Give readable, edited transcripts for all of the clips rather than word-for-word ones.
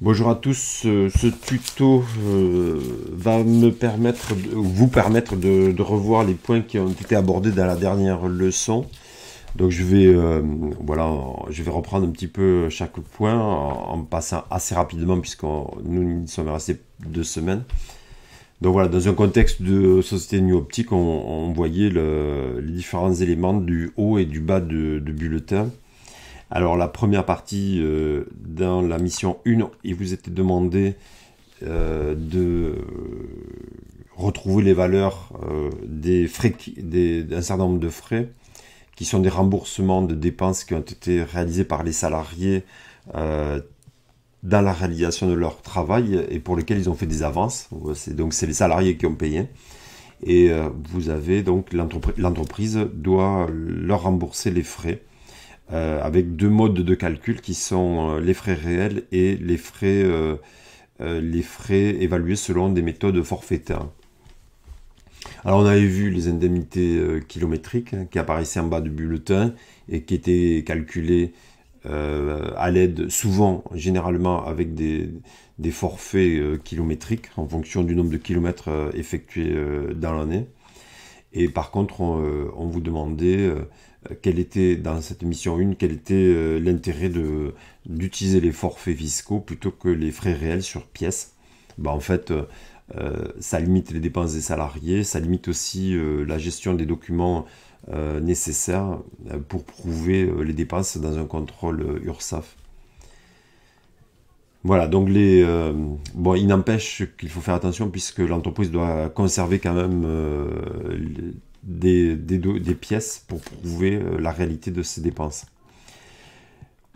Bonjour à tous, ce tuto va vous permettre de revoir les points qui ont été abordés dans la dernière leçon. Donc je vais reprendre un petit peu chaque point en passant assez rapidement puisque nous y sommes restés 2 semaines. Donc voilà, dans un contexte de société nu-optique, on voyait les différents éléments du haut et du bas de bulletin. Alors la première partie, dans la mission 1, il vous était demandé de retrouver les valeurs des frais, d'un certain nombre de frais, qui sont des remboursements de dépenses qui ont été réalisés par les salariés dans la réalisation de leur travail et pour lesquels ils ont fait des avances. C'est les salariés qui ont payé. Et vous avez donc l'entreprise doit leur rembourser les frais. Avec deux modes de calcul qui sont les frais réels et les frais évalués selon des méthodes forfaitaires. Alors on avait vu les indemnités kilométriques qui apparaissaient en bas du bulletin et qui étaient calculées à l'aide, généralement avec des forfaits kilométriques en fonction du nombre de kilomètres effectués dans l'année. Et par contre, on vous demandait quel était, dans cette mission 1, quel était l'intérêt d'utiliser les forfaits fiscaux plutôt que les frais réels sur pièce. En fait, ça limite les dépenses des salariés, ça limite aussi la gestion des documents nécessaires pour prouver les dépenses dans un contrôle URSSAF. Voilà, donc il n'empêche qu'il faut faire attention puisque l'entreprise doit conserver quand même des pièces pour prouver la réalité de ses dépenses.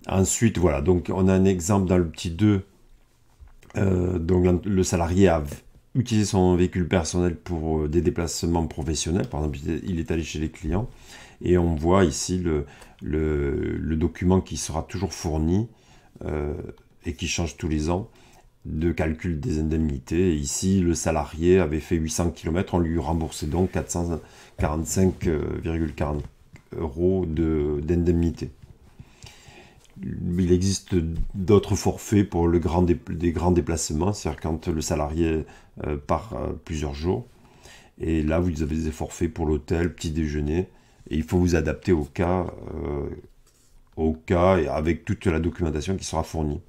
Ensuite, voilà, donc on a un exemple dans le petit 2. Donc le salarié a utilisé son véhicule personnel pour des déplacements professionnels. Par exemple, il est allé chez les clients. Et on voit ici le document qui sera toujours fourni et qui change tous les ans de calcul des indemnités. Et ici, le salarié avait fait 800 km, on lui remboursait donc 445,40 € d'indemnité. Il existe d'autres forfaits pour des grands déplacements, c'est-à-dire quand le salarié part plusieurs jours. Et là, vous avez des forfaits pour l'hôtel, petit déjeuner, et il faut vous adapter au cas et avec toute la documentation qui sera fournie.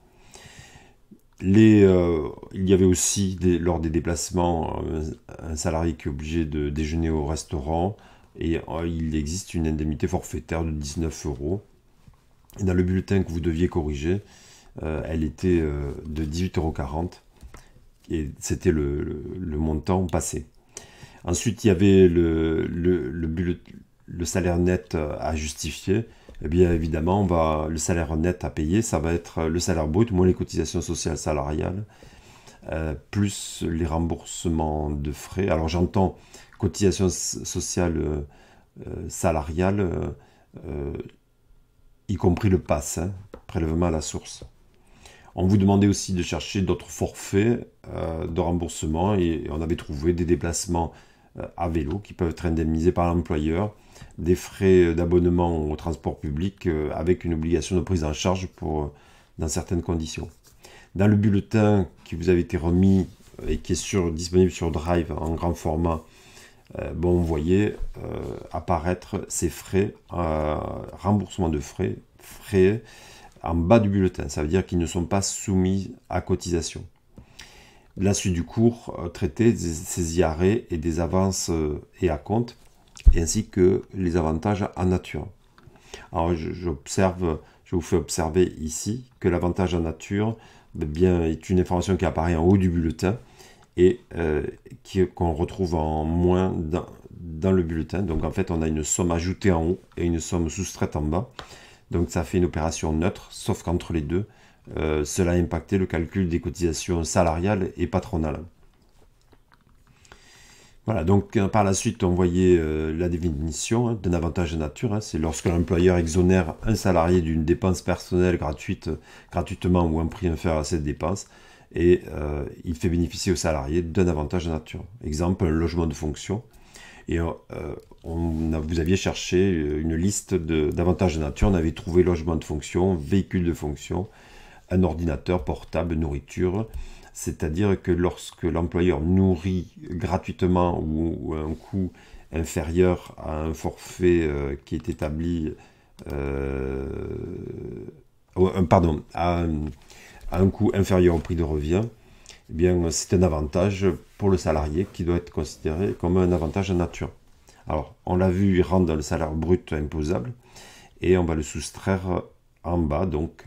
Il y avait aussi, lors des déplacements, un salarié qui est obligé de déjeuner au restaurant et il existe une indemnité forfaitaire de 19 €. Et dans le bulletin que vous deviez corriger, elle était de 18,40 € et c'était le montant passé. Ensuite, il y avait le salaire net à justifier. Eh bien évidemment, le salaire net à payer, ça va être le salaire brut moins les cotisations sociales salariales, plus les remboursements de frais. Alors j'entends cotisations sociales salariales, y compris le PASS, prélèvement à la source. On vous demandait aussi de chercher d'autres forfaits de remboursement et on avait trouvé des déplacements à vélo qui peuvent être indemnisés par l'employeur, des frais d'abonnement au transport public avec une obligation de prise en charge dans certaines conditions. Dans le bulletin qui vous avait été remis et qui est disponible sur Drive en grand format, vous voyez apparaître ces frais, remboursement de frais en bas du bulletin. Ça veut dire qu'ils ne sont pas soumis à cotisation. La suite du cours traitait ces IRE et des avances et acomptes, ainsi que les avantages en nature. Alors je vous fais observer ici que l'avantage en nature est une information qui apparaît en haut du bulletin et qu'on retrouve en moins dans le bulletin. Donc en fait on a une somme ajoutée en haut et une somme soustraite en bas. Donc ça fait une opération neutre, sauf qu'entre les deux, cela a impacté le calcul des cotisations salariales et patronales. Voilà, donc par la suite, on voyait la définition d'un avantage en nature. C'est lorsque l'employeur exonère un salarié d'une dépense personnelle gratuitement ou un prix inférieur à cette dépense, et il fait bénéficier au salarié d'un avantage en nature. Exemple, un logement de fonction. Et vous aviez cherché une liste d'avantages de nature. On avait trouvé logement de fonction, véhicule de fonction, un ordinateur portable nourriture. C'est-à-dire que lorsque l'employeur nourrit gratuitement ou à un coût inférieur à un forfait qui est établi, pardon, à un coût inférieur au prix de revient, eh bien, c'est un avantage pour le salarié qui doit être considéré comme un avantage en nature. Alors, on l'a vu, il rentre dans le salaire brut imposable et on va le soustraire en bas. Donc,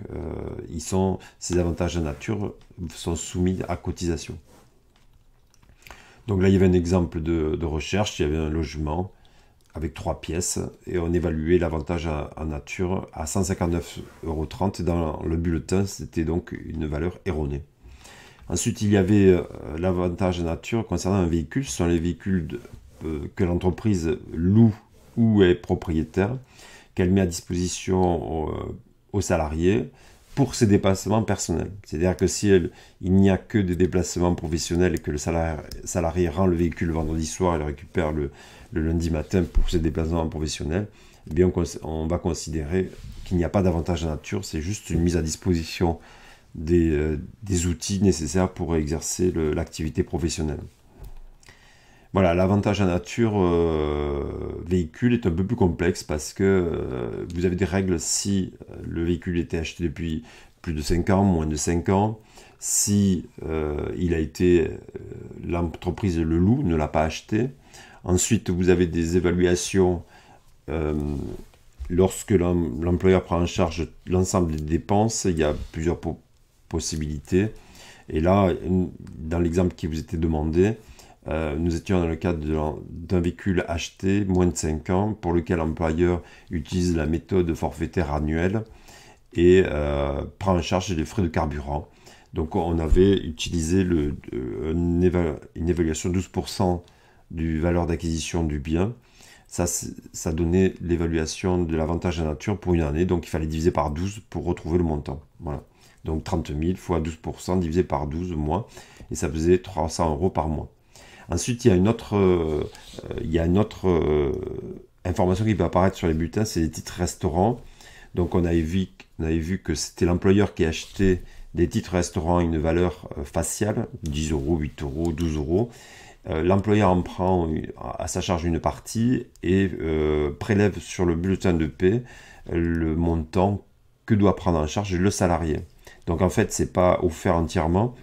ces avantages en nature sont soumis à cotisation. Donc là, il y avait un exemple de recherche. Il y avait un logement avec 3 pièces et on évaluait l'avantage en nature à 159,30 €. Dans le bulletin, c'était donc une valeur erronée. Ensuite, il y avait l'avantage en nature concernant un véhicule. Ce sont les véhicules que l'entreprise loue ou est propriétaire, qu'elle met à disposition aux salariés pour ses déplacements personnels. C'est-à-dire que si il n'y a que des déplacements professionnels et que le salarié rend le véhicule le vendredi soir et le récupère le lundi matin pour ses déplacements professionnels, eh bien on va considérer qu'il n'y a pas d'avantage en nature, c'est juste une mise à disposition des outils nécessaires pour exercer l'activité professionnelle. Voilà, l'avantage en nature véhicule est un peu plus complexe parce que vous avez des règles si le véhicule était acheté depuis plus de 5 ans, moins de 5 ans, si l'entreprise le loue, ne l'a pas acheté. Ensuite, vous avez des évaluations lorsque l'employeur prend en charge l'ensemble des dépenses, il y a plusieurs possibilités. Et là, dans l'exemple qui vous était demandé, nous étions dans le cadre d'un véhicule acheté moins de 5 ans pour lequel l'employeur utilise la méthode forfaitaire annuelle et prend en charge les frais de carburant. Donc on avait utilisé une évaluation de 12% du valeur d'acquisition du bien. Ça donnait l'évaluation de l'avantage en nature pour une année, donc il fallait diviser par 12 pour retrouver le montant. Voilà. Donc 30 000 fois 12% divisé par 12 mois, et ça faisait 300 € par mois. Ensuite, il y a une autre information qui peut apparaître sur les bulletins, c'est les titres restaurants. Donc on avait vu que c'était l'employeur qui achetait des titres restaurants à une valeur faciale, 10 €, 8 €, 12 €. L'employeur en prend à sa charge une partie et prélève sur le bulletin de paie le montant que doit prendre en charge le salarié. Donc en fait, c'est pas offert entièrement.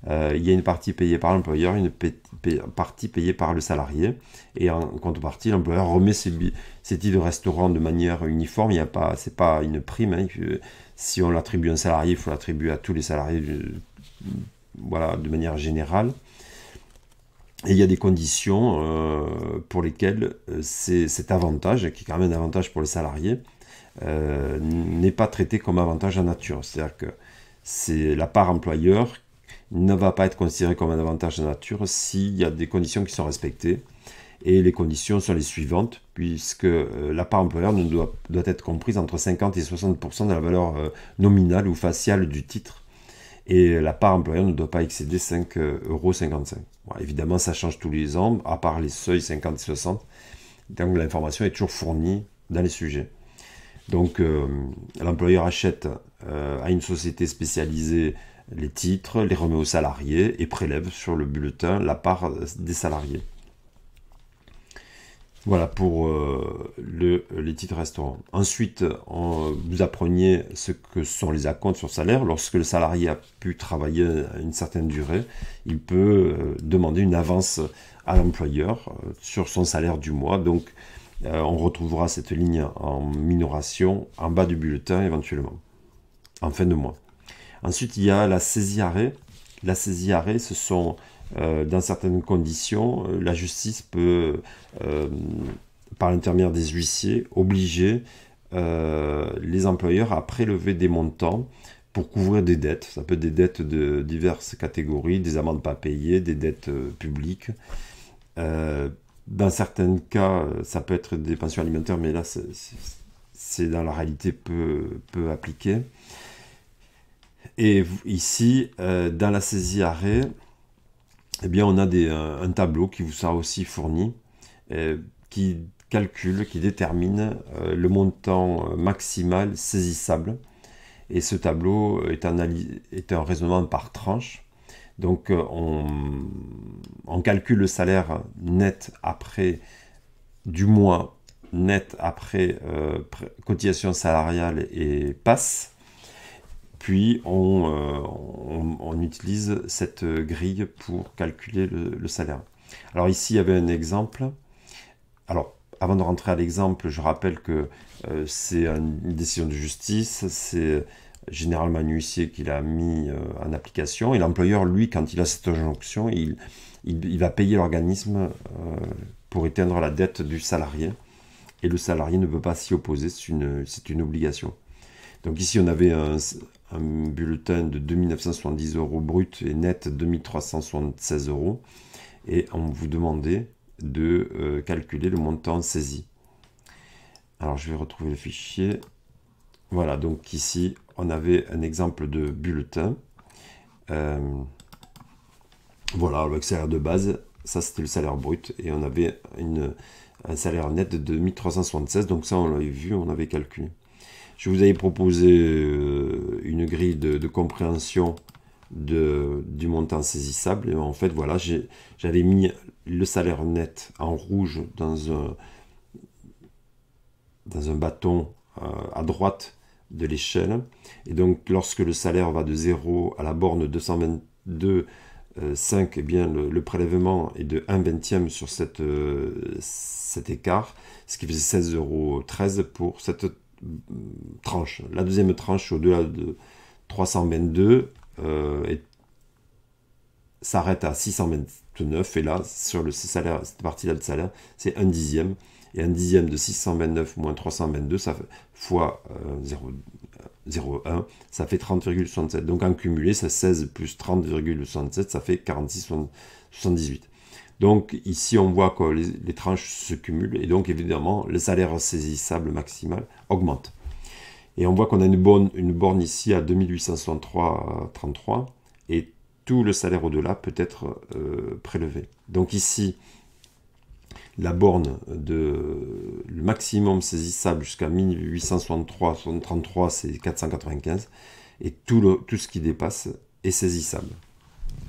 Il y a une partie payée par l'employeur, une partie payée par le salarié. Et en contrepartie, l'employeur remet ses titres de restaurant de manière uniforme. C'est pas une prime. Hein. Si on l'attribue à un salarié, il faut l'attribuer à tous les salariés voilà, de manière générale. Et il y a des conditions pour lesquelles cet avantage, qui est quand même un avantage pour les salariés, n'est pas traité comme avantage en nature. C'est-à-dire que c'est la part employeur ne va pas être considérée comme un avantage en nature s'il y a des conditions qui sont respectées. Et les conditions sont les suivantes, puisque la part employeur doit être comprise entre 50 et 60% de la valeur nominale ou faciale du titre. Et la part employeur ne doit pas excéder 5,55 €. Bon, évidemment, ça change tous les ans, à part les seuils 50 et 60. Donc l'information est toujours fournie dans les sujets. Donc l'employeur achète à une société spécialisée les titres, les remet aux salariés et prélève sur le bulletin la part des salariés. Voilà pour les titres restaurants. Ensuite, vous appreniez ce que sont les acomptes sur salaire. Lorsque le salarié a pu travailler à une certaine durée, il peut demander une avance à l'employeur sur son salaire du mois. Donc, on retrouvera cette ligne en minoration en bas du bulletin éventuellement, en fin de mois. Ensuite, il y a la saisie-arrêt. La saisie-arrêt, ce sont dans certaines conditions, la justice peut, par l'intermédiaire des huissiers, obliger les employeurs à prélever des montants pour couvrir des dettes. Ça peut être des dettes de diverses catégories, des amendes pas payées, des dettes publiques. Dans certains cas, ça peut être des pensions alimentaires, mais là, c'est dans la réalité peu appliqué. Et ici, dans la saisie-arrêt, eh bien, on a un tableau qui vous sera aussi fourni, qui calcule, qui détermine le montant maximal saisissable. Et ce tableau est un raisonnement par tranche. Donc on calcule le salaire net après du mois, net après cotisation salariale et passe. Puis on utilise cette grille pour calculer le salaire. Alors ici, il y avait un exemple. Alors, avant de rentrer à l'exemple, je rappelle que c'est une décision de justice, c'est généralement un huissier qui l'a mis en application, et l'employeur, lui, quand il a cette injonction, il va payer l'organisme pour éteindre la dette du salarié, et le salarié ne peut pas s'y opposer, c'est une obligation. Donc ici, on avait un bulletin de 2970 € brut et net 2376 €, et on vous demandait de calculer le montant saisi. Alors je vais retrouver le fichier. Voilà, donc ici on avait un exemple de bulletin. Voilà, avec salaire de base, ça c'était le salaire brut, et on avait un salaire net de 2376, donc ça on l'avait vu, on avait calculé. Je vous avais proposé une grille de compréhension du montant saisissable, et en fait voilà, j'avais mis le salaire net en rouge dans un bâton à droite de l'échelle, et donc lorsque le salaire va de 0 à la borne 222,5, eh bien le prélèvement est de 1/20 sur cet écart, ce qui faisait 16,13 € pour cette tranche. La deuxième tranche au-delà de 322 s'arrête à 629, et là sur le salaire, cette partie là de salaire, c'est 1/10, et 1/10 de 629 moins 322, ça fait fois 0,1, ça fait 30,67. Donc en cumulé, c'est 16 plus 30,67, ça fait 46,78. Donc ici on voit que les tranches se cumulent, et donc évidemment le salaire saisissable maximal augmente. Et on voit qu'on a une borne ici à 2863,33, et tout le salaire au-delà peut être prélevé. Donc ici, la borne le maximum saisissable jusqu'à 1863,33, c'est 495, et tout ce qui dépasse est saisissable.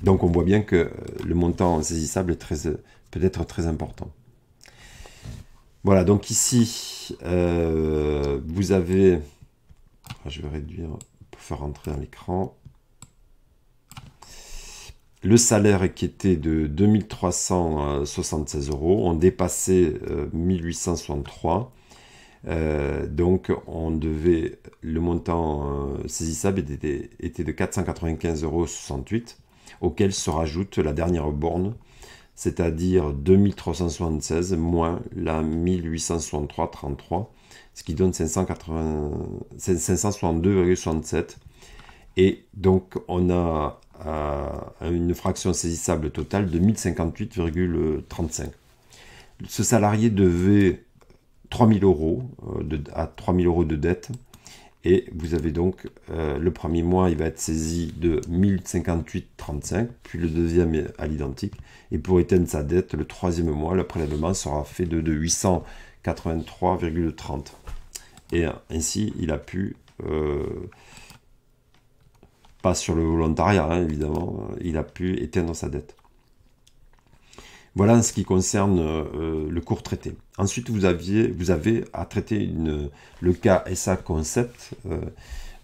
Donc on voit bien que le montant saisissable peut être très important. Voilà, donc ici, vous avez... Je vais réduire pour faire rentrer dans l'écran. Le salaire qui était de 2376 €, on dépassait 1863. Donc le montant saisissable était de 495,68 €, auquel se rajoute la dernière borne, c'est-à-dire 2376 moins la 1863,33, ce qui donne 562,67. Et donc on a une fraction saisissable totale de 1058,35. Ce salarié devait 3000 € à 3000 € de dette, et vous avez donc le premier mois, il va être saisi de 1058,35, puis le deuxième est à l'identique, et pour éteindre sa dette, le troisième mois, le prélèvement sera fait de 883,30. Et ainsi, il a pu... pas sur le volontariat, hein, évidemment, il a pu éteindre sa dette. Voilà en ce qui concerne le court traité. Ensuite, vous avez à traiter le cas SA Concept,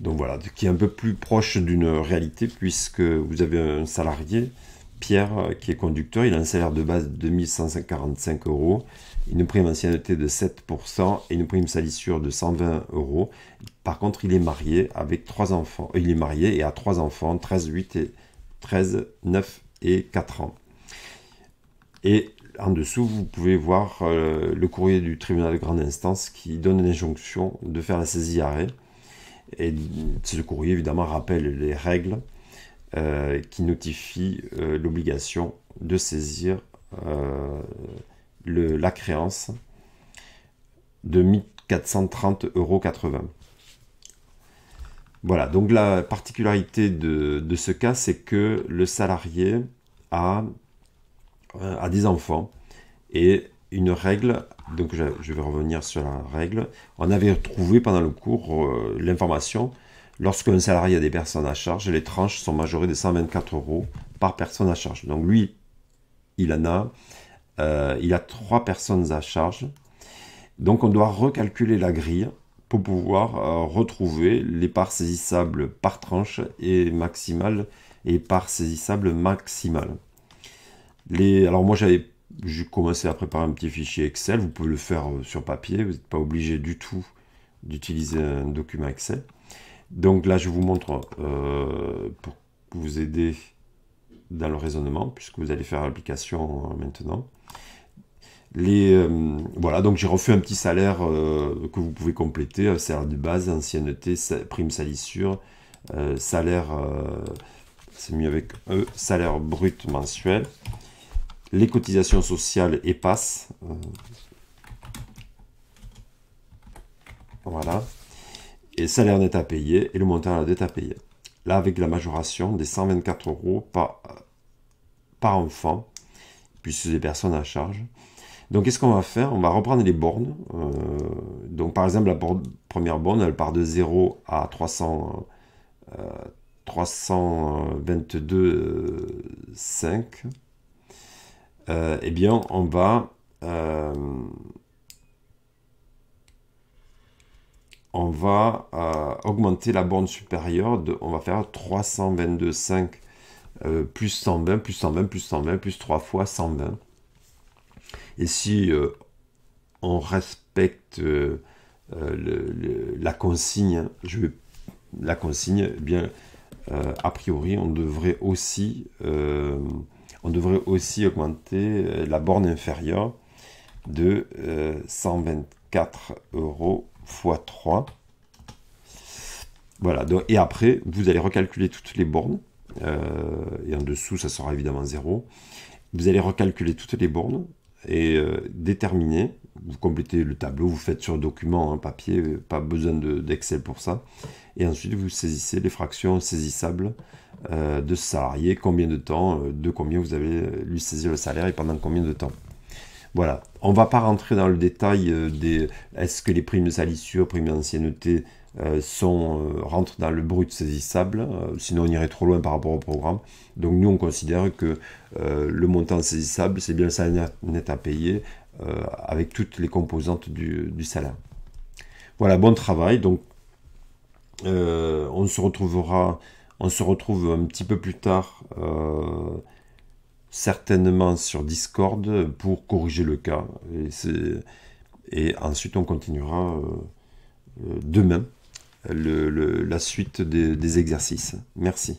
donc voilà, qui est un peu plus proche d'une réalité, puisque vous avez un salarié, Pierre, qui est conducteur, il a un salaire de base de 2145 €, une prime ancienneté de 7% et une prime salissure de 120 €. Par contre, il est marié avec 3 enfants. Il est marié et a 3 enfants, 13, 9 et 4 ans. Et en dessous, vous pouvez voir le courrier du tribunal de grande instance qui donne l'injonction de faire la saisie arrêt. Et ce courrier, évidemment, rappelle les règles qui notifient l'obligation de saisir la créance de 1430,80 €. Voilà, donc la particularité de ce cas, c'est que le salarié a des enfants, et une règle, donc je vais revenir sur la règle, on avait trouvé pendant le cours l'information Lorsqu'un salarié a des personnes à charge, les tranches sont majorées de 124 € par personne à charge. Donc lui, il a 3 personnes à charge. Donc on doit recalculer la grille pour pouvoir retrouver les parts saisissables par tranche et maximale et parts saisissables maximales. Alors moi j'ai commencé à préparer un petit fichier Excel, vous pouvez le faire sur papier, vous n'êtes pas obligé du tout d'utiliser un document Excel. Donc là je vous montre pour vous aider dans le raisonnement, puisque vous allez faire l'application maintenant. Voilà, donc j'ai refait un petit salaire que vous pouvez compléter, salaire de base, ancienneté, prime salissure, salaire, c'est mieux avec E, salaire brut mensuel, les cotisations sociales et passes, voilà, et salaire net à payer et le montant de la dette à payer. Là, avec la majoration des 124 € par enfant, puisque des personnes à charge. Donc, qu'est-ce qu'on va faire? On va reprendre les bornes. Donc, par exemple, la première borne, elle part de 0 à 322,5. Eh bien, on va augmenter la borne supérieure. On va faire 322,5 plus 120, plus 120, plus 120, plus 3 fois 120. Et si on respecte la consigne, eh bien, a priori, on devrait aussi augmenter la borne inférieure de 124 € x 3. Voilà, donc, et après, vous allez recalculer toutes les bornes, et en dessous, ça sera évidemment 0. Vous allez recalculer toutes les bornes, et déterminer, vous complétez le tableau, vous faites sur document, papier, pas besoin d'Excel pour ça, et ensuite vous saisissez les fractions saisissables de ce salarié, combien de temps, de combien vous avez lui saisi le salaire et pendant combien de temps. Voilà, on ne va pas rentrer dans le détail est-ce que les primes de salissure, primes d'ancienneté rentrent dans le brut saisissable, sinon on irait trop loin par rapport au programme. Donc nous on considère que le montant saisissable c'est bien le salaire net à payer avec toutes les composantes du salaire. Voilà, bon travail. Donc on se retrouve un petit peu plus tard certainement sur Discord pour corriger le cas et ensuite on continuera demain la suite des exercices. Merci.